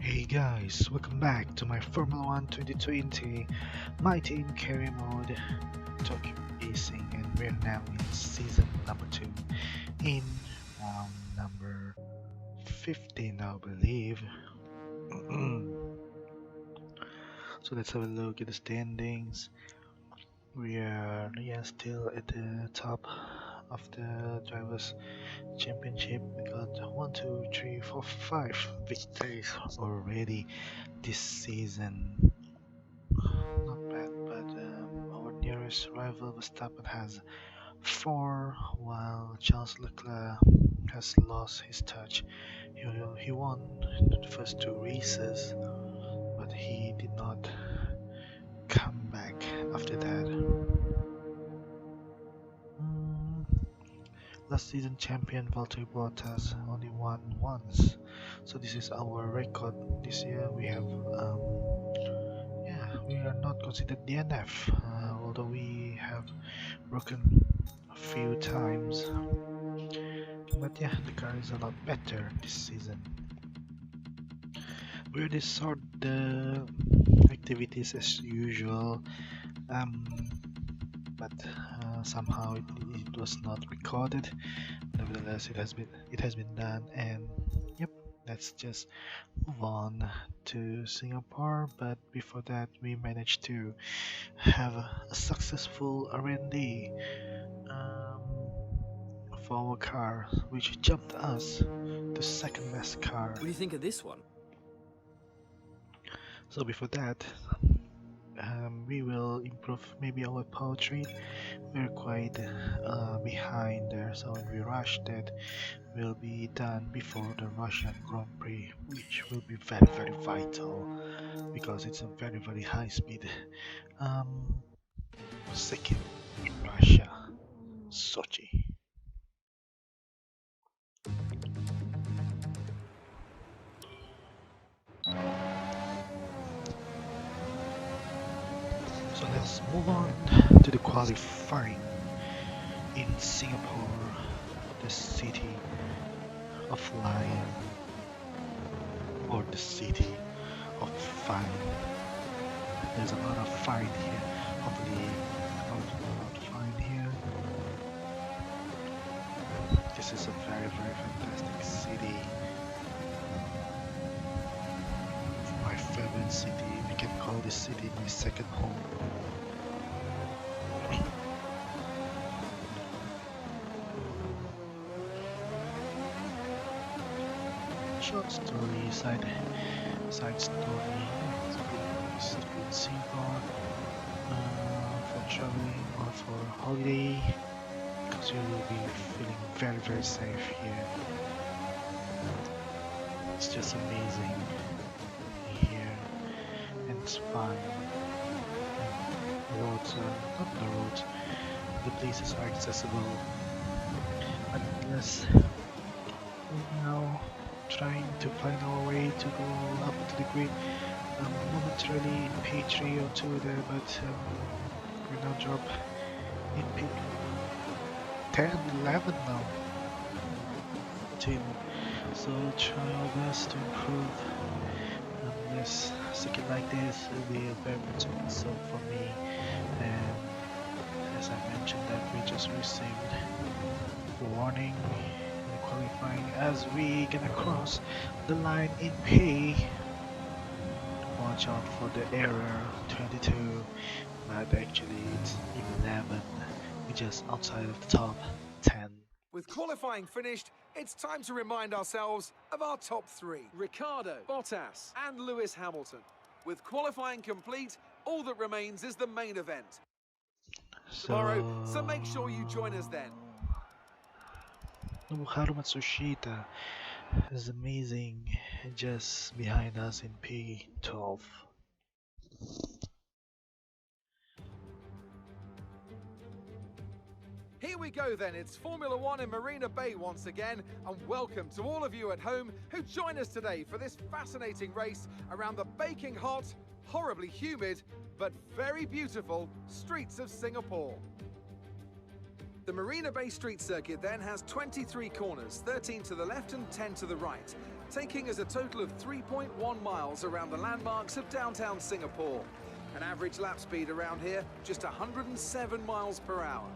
Hey guys, welcome back to my Formula 1 2020 My Team Carry Mode Tokyo Racing, and we're now in season number 2 in round number 15, I believe. So let's have a look at the standings. We are still at the top of the Drivers' Championship. We got 1, 2, 3, 4, 5 victories already this season. Not bad, but our nearest rival Verstappen has 4, while Charles Leclerc has lost his touch. He won the first 2 races, but he did not come back after that. Mm, Last season champion Valtteri Bottas only won once, so this is our record. This year we have we are not considered DNF, although we have broken a few times. But yeah, the car is a lot better this season. We already sort the activities as usual, but somehow it was not recorded. Nevertheless, it has been done, and yep, let's just move on to Singapore. But before that, we managed to have a successful R&D for our car, which jumped us to second best car. What do you think of this one? So before that, we will improve maybe our powertrain. We're quite behind there, so when we rush that will be done before the Russian Grand Prix, which will be very vital because it's a very high speed circuit in Russia, Sochi. So let's move on to the qualifying in Singapore, the city of Lion, or the city of fun. There's a lot of fun here. Hopefully, a lot of fun here. This is a very fantastic city. My favorite city. We can call this city my second home. Short story, side story. It's a good place to be in Singapore for traveling or for holiday, because you will be feeling very safe here. It's just amazing here, and it's fun. And roads are not the roads. The places are accessible, but unless we're now trying to find our way to go up to the grid. Momentarily in P3 or 2 there, but we now drop in P10, 11 now. 10. So try our best to improve. This circuit like this will be a very expensive for me, and as I mentioned that we just received a warning qualifying as we gonna cross the line in P. Watch out for the error 22, but actually it's 11. We're just outside of the top 10. With qualifying finished, it's time to remind ourselves of our top 3. Ricciardo, Bottas, And Lewis Hamilton. With qualifying complete, all that remains is the main event tomorrow, so make sure you join us then. Nobu Matsushita is amazing, just behind us in P12. Here we go then, it's Formula 1 in Marina Bay once again, and welcome to all of you at home who join us today for this fascinating race around the baking hot, horribly humid, but very beautiful streets of Singapore. The Marina Bay Street Circuit then has 23 corners, 13 to the left and 10 to the right. taking us a total of 3.1 miles around the landmarks of downtown Singapore. An average lap speed around here, just 107 miles per hour.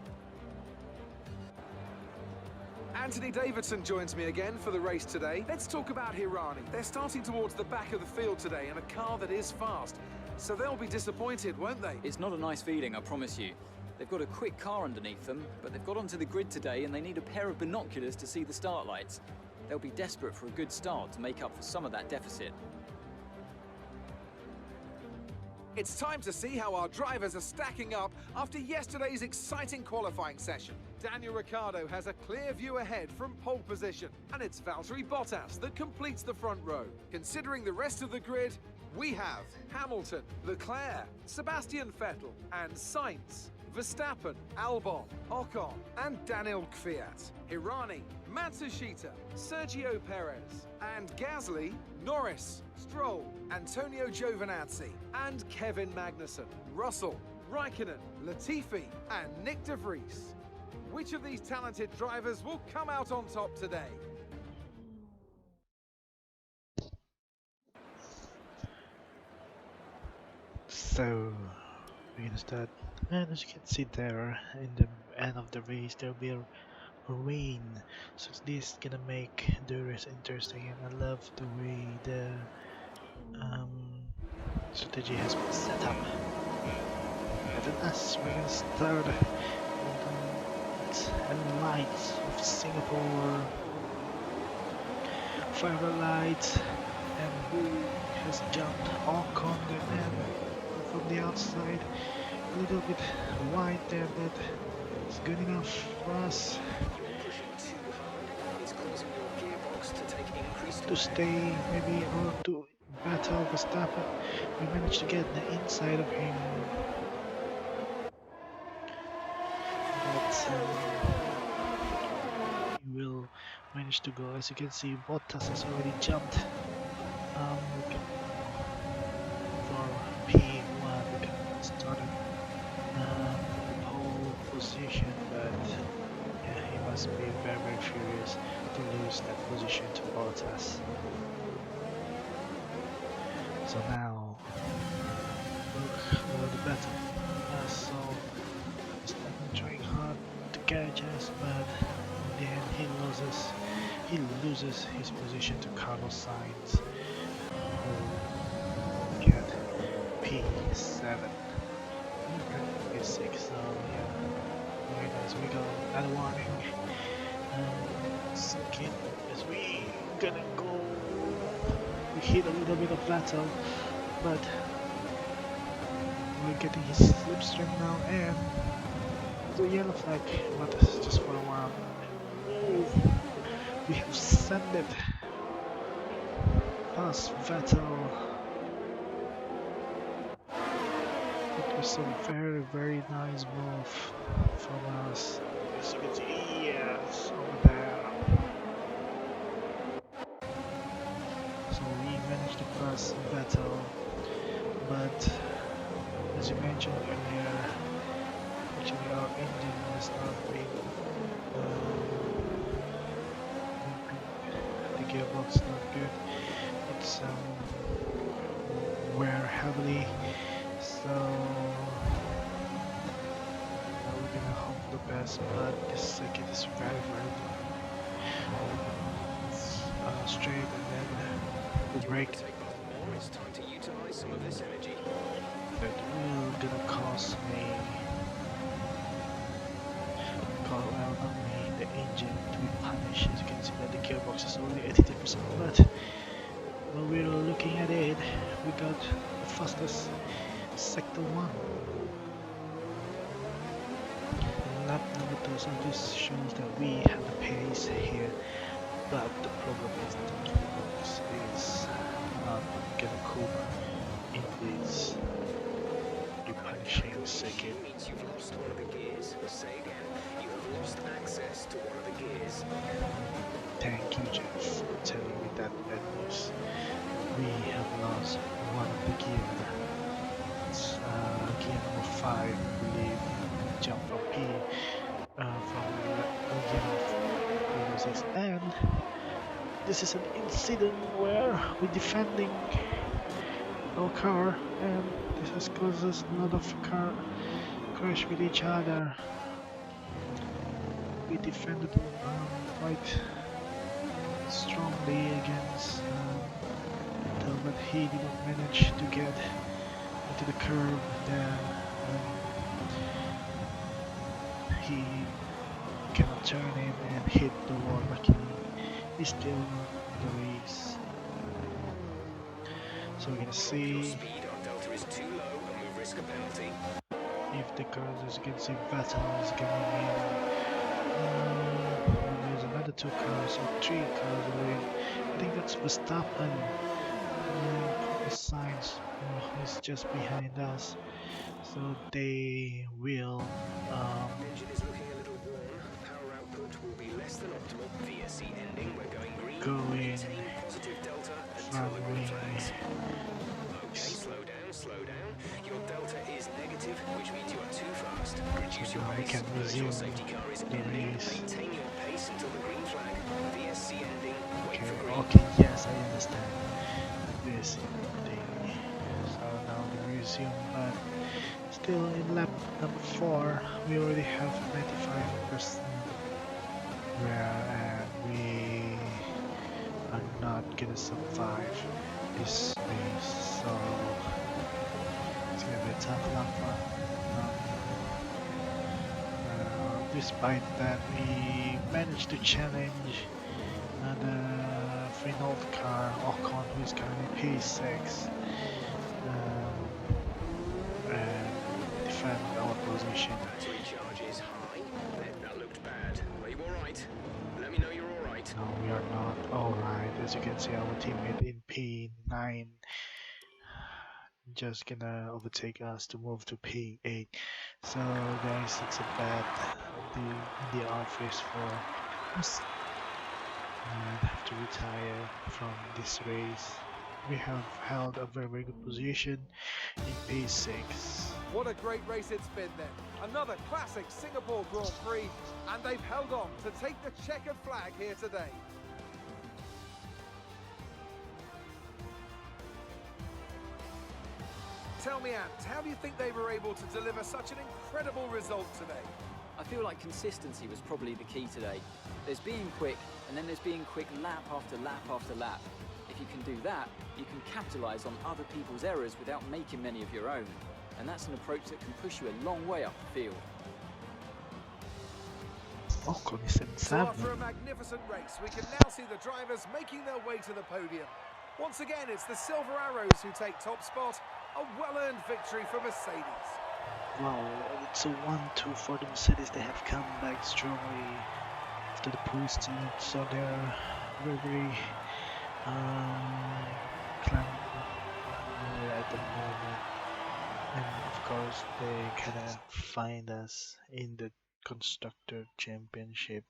Anthony Davidson joins me again for the race today. Let's talk about Hirani. They're starting towards the back of the field today in a car that is fast. So they'll be disappointed, won't they? It's not a nice feeling, I promise you. They've got a quick car underneath them, but they've got onto the grid today and they need a pair of binoculars to see the start lights. They'll be desperate for a good start to make up for some of that deficit. It's time to see how our drivers are stacking up after yesterday's exciting qualifying session. Daniel Ricciardo has a clear view ahead from pole position, and it's Valtteri Bottas that completes the front row. Considering the rest of the grid, we have Hamilton, Leclerc, Sebastian Vettel, and Sainz, Verstappen, Albon, Ocon, and Daniel Kvyat, Hirani, Matsushita, Sergio Perez, and Gasly, Norris, Stroll, Antonio Giovinazzi, and Kevin Magnussen, Russell, Raikkonen, Latifi, and Nick de Vries. Which of these talented drivers will come out on top today? So we're gonna start, and as you can see there, in the end of the race there'll be a rain, so this is gonna make the race interesting, and I love the way the strategy has been set up. And then us, we're gonna start and lights of Singapore, fire lights, and who has jumped Ocon and from the outside, a little bit wide there, but it's good enough for us to stay, maybe, or to battle Verstappen. We managed to get the inside of him, but he will manage to go. As you can see, Bottas has already jumped for P1. We can started the pole position, but yeah, he must be very, very furious to lose that position to Bottas. So now, look, the battle. So Verstappen trying hard to catch us, but in the end he loses his position to Carlos Sainz, who get P7. P6. So yeah, very nice. We got another warning. Second, as we gonna go. We hit a little bit of Vettel, but we're getting his slipstream now, and the yellow flag, but just for a while. We have sent it past Vettel. It was a very, very nice move from us. As you can see, yes, over there. So we managed to pass Vettel, but as you mentioned earlier, actually our engine has not been the gearbox is not good. It's wear heavily, so we're gonna hope for the best, but this circuit is very, very straight, and then the brake Take off more, it's time to utilize some of this energy. that will gonna cost me the engine to be punished. As you can see that the gearbox is only 82%, but when we were looking at it, we got the fastest sector 1. Lap number 2, so this shows that we have the pace here, but the problem is that the gearbox is not gonna cope in this punishing circuit. Means you've lost one of the gears. Say again, you have lost access to one of the gears. Thank you, Jeff, for telling me that bad news. We have lost one of the gear. It's gear number 5, I believe. Jump from from gear number 6, and this is an incident where we're defending our car, and this has caused us a lot of car crash with each other. We defended quite strongly against Intel, but he did not manage to get into the curve. Then he cannot turn in and hit the wall, but he's still in the race. So we're gonna Drop your see speed, our delta is too low and we risk a penalty. if the cars, as you can see, Vettel is coming in. There's another two cars or three cars away. I think that's Verstappen. The signs is just behind us, so they will Engine is looking a little worn. Power output will be less than optimal. VSC ending, we're going green. go in Maintain positive delta until front the green wing. flags. Okay, slow down, slow down. Your delta is negative, which means you are too fast. Reduce So your now we pace. can As resume your safety car is the ending, race. maintain your pace until the green flag. VSC ending, wait Okay, for green. okay, yes, I understand this thing. So now we resume, but still in lap number 4, we already have 95% where we are not gonna survive this race. So it's gonna be a tough lap for despite that, we managed to challenge the Renault car, Ocon, who is currently P6, and defend our position. Battery charge is high. That looked bad. Are you alright? Let me know you're alright. No, we are not alright. As you can see, our teammate in P9 just gonna overtake us to move to P8. So guys, it's a bad in the office for us. And have to retire from this race. We have held a very good position in P6. What a great race it's been then. Another classic Singapore Grand Prix, and they've held on to take the checkered flag here today. Tell me, Ant, how do you think they were able to deliver such an incredible result today? I feel like consistency was probably the key today. There's being quick, and then there's being quick lap after lap after lap. If you can do that, you can capitalise on other people's errors without making many of your own. And that's an approach that can push you a long way up the field. Ocon is in So after 7. a magnificent race, we can now see the drivers making their way to the podium. Once again, it's the Silver Arrows who take top spot. A well-earned victory for Mercedes. Wow, it's a 1-2 for the Mercedes. They have come back strongly after the post, so they're very climb at the moment. And of course, they kind of find us in the Constructor Championship.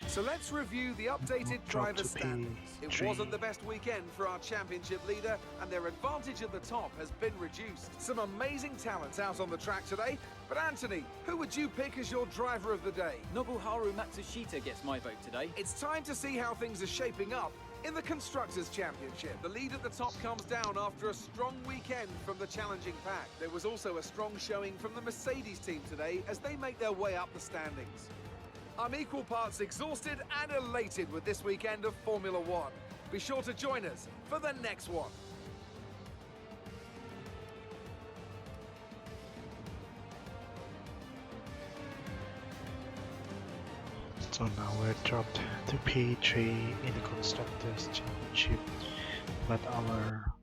So let's review the updated Drop driver to standings. It P3. wasn't the best weekend for our championship leader, and their advantage at the top has been reduced. Some amazing talents out on the track today, but Anthony, who would you pick as your driver of the day? Nobuharu Matsushita gets my vote today. It's time to see how things are shaping up in the Constructors' Championship. The lead at the top comes down after a strong weekend from the challenging pack. There was also a strong showing from the Mercedes team today as they make their way up the standings. I'm equal parts exhausted and elated with this weekend of Formula One. Be sure to join us for the next one. So now we're dropped to P3 in the Constructors Championship, but our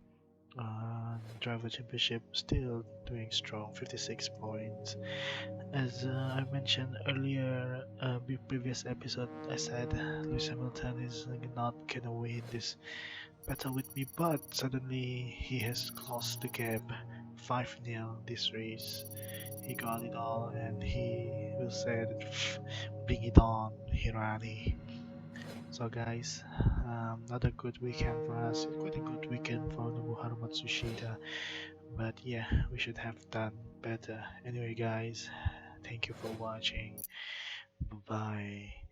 Driver Championship still doing strong, 56 points. As I mentioned earlier, previous episode, I said Lewis Hamilton is not gonna win this battle with me, but suddenly he has closed the gap 5-0 this race. He got it all, and he will say that bring it on, Hirani. So guys, another good weekend for us. Quite a good weekend for Nobuharu Matsushita. But yeah, we should have done better. Anyway guys, thank you for watching. Bye bye.